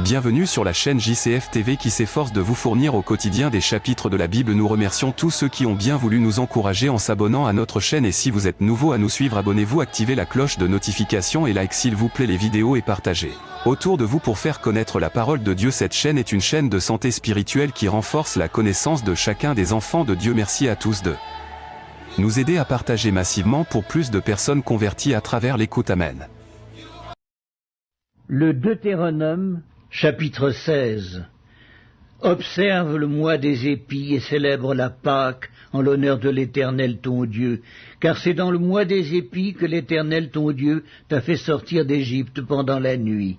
Bienvenue sur la chaîne JCF TV qui s'efforce de vous fournir au quotidien des chapitres de la Bible. Nous remercions tous ceux qui ont bien voulu nous encourager en s'abonnant à notre chaîne, et si vous êtes nouveau à nous suivre, abonnez-vous, activez la cloche de notification et like s'il vous plaît les vidéos et partagez autour de vous pour faire connaître la parole de Dieu. Cette chaîne est une chaîne de santé spirituelle qui renforce la connaissance de chacun des enfants de Dieu. Merci à tous de nous aider à partager massivement pour plus de personnes converties à travers l'écoute. Amen. Le Deutéronome, chapitre 16. Observe le mois des épis et célèbre la Pâque en l'honneur de l'Éternel ton Dieu, car c'est dans le mois des épis que l'Éternel ton Dieu t'a fait sortir d'Égypte pendant la nuit.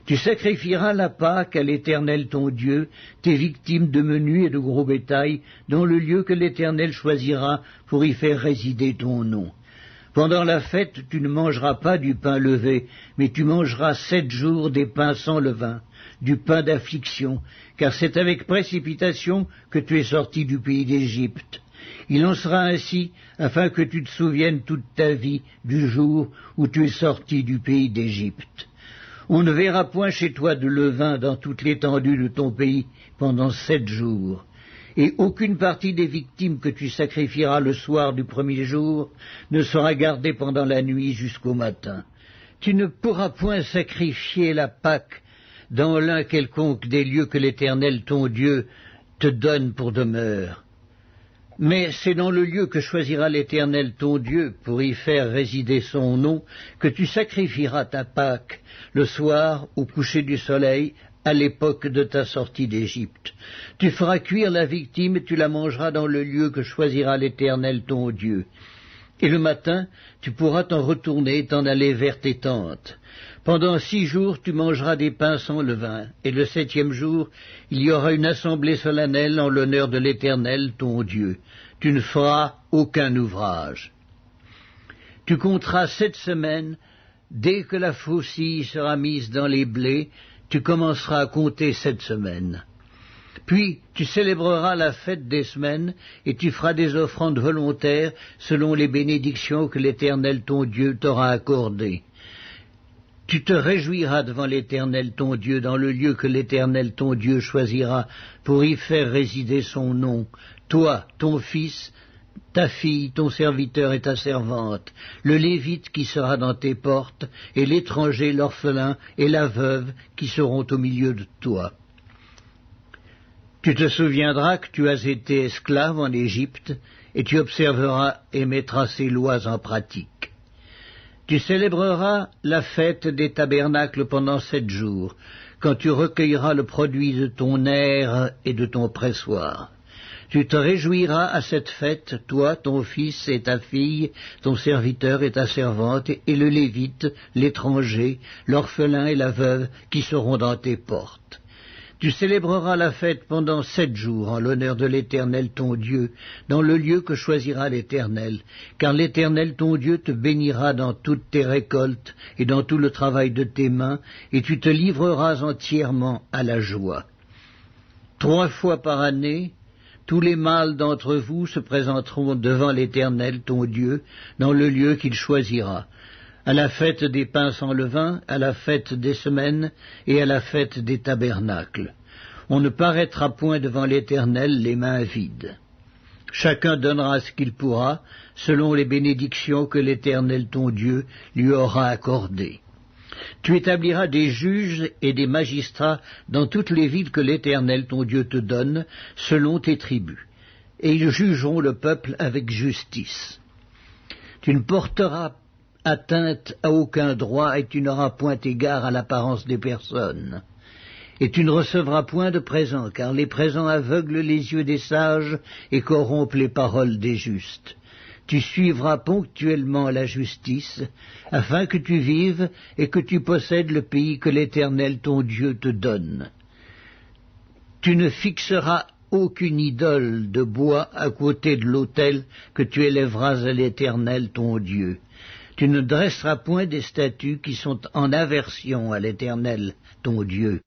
Tu sacrifieras la Pâque à l'Éternel ton Dieu, tes victimes de menu et de gros bétail, dans le lieu que l'Éternel choisira pour y faire résider ton nom. Pendant la fête, tu ne mangeras pas du pain levé, mais tu mangeras 7 jours des pains sans levain, du pain d'affliction, car c'est avec précipitation que tu es sorti du pays d'Égypte. Il en sera ainsi, afin que tu te souviennes toute ta vie du jour où tu es sorti du pays d'Égypte. On ne verra point chez toi de levain dans toute l'étendue de ton pays pendant 7 jours. Et aucune partie des victimes que tu sacrifieras le soir du premier jour ne sera gardée pendant la nuit jusqu'au matin. Tu ne pourras point sacrifier la Pâque dans l'un quelconque des lieux que l'Éternel ton Dieu te donne pour demeure. Mais c'est dans le lieu que choisira l'Éternel ton Dieu pour y faire résider son nom que tu sacrifieras ta Pâque, le soir au coucher du soleil, à l'époque de ta sortie d'Égypte. Tu feras cuire la victime et tu la mangeras dans le lieu que choisira l'Éternel ton Dieu. Et le matin, tu pourras t'en retourner et t'en aller vers tes tentes. Pendant 6 jours, tu mangeras des pains sans levain, et le 7e jour, il y aura une assemblée solennelle en l'honneur de l'Éternel ton Dieu. Tu ne feras aucun ouvrage. Tu compteras 7 semaines. Dès que la faucille sera mise dans les blés, tu commenceras à compter 7 semaines. Puis tu célébreras la fête des semaines, et tu feras des offrandes volontaires selon les bénédictions que l'Éternel ton Dieu t'aura accordées. Tu te réjouiras devant l'Éternel ton Dieu dans le lieu que l'Éternel ton Dieu choisira pour y faire résider son nom, toi, ton fils, ta fille, ton serviteur et ta servante, le Lévite qui sera dans tes portes, et l'étranger, l'orphelin et la veuve qui seront au milieu de toi. Tu te souviendras que tu as été esclave en Égypte, et tu observeras et mettras ces lois en pratique. Tu célébreras la fête des tabernacles pendant 7 jours, quand tu recueilleras le produit de ton aire et de ton pressoir. Tu te réjouiras à cette fête, toi, ton fils et ta fille, ton serviteur et ta servante, et le Lévite, l'étranger, l'orphelin et la veuve qui seront dans tes portes. Tu célébreras la fête pendant 7 jours en l'honneur de l'Éternel ton Dieu, dans le lieu que choisira l'Éternel, car l'Éternel ton Dieu te bénira dans toutes tes récoltes et dans tout le travail de tes mains, et tu te livreras entièrement à la joie. 3 fois par année, tous les mâles d'entre vous se présenteront devant l'Éternel ton Dieu, dans le lieu qu'il choisira, à la fête des pains sans levain, à la fête des semaines et à la fête des tabernacles. On ne paraîtra point devant l'Éternel les mains vides. Chacun donnera ce qu'il pourra, selon les bénédictions que l'Éternel ton Dieu lui aura accordées. Tu établiras des juges et des magistrats dans toutes les villes que l'Éternel ton Dieu te donne, selon tes tribus, et ils jugeront le peuple avec justice. Tu ne porteras atteinte à aucun droit, et tu n'auras point égard à l'apparence des personnes. Et tu ne recevras point de présents, car les présents aveuglent les yeux des sages et corrompent les paroles des justes. Tu suivras ponctuellement la justice, afin que tu vives et que tu possèdes le pays que l'Éternel ton Dieu te donne. Tu ne fixeras aucune idole de bois à côté de l'autel que tu élèveras à l'Éternel ton Dieu. Tu ne dresseras point des statues qui sont en aversion à l'Éternel ton Dieu.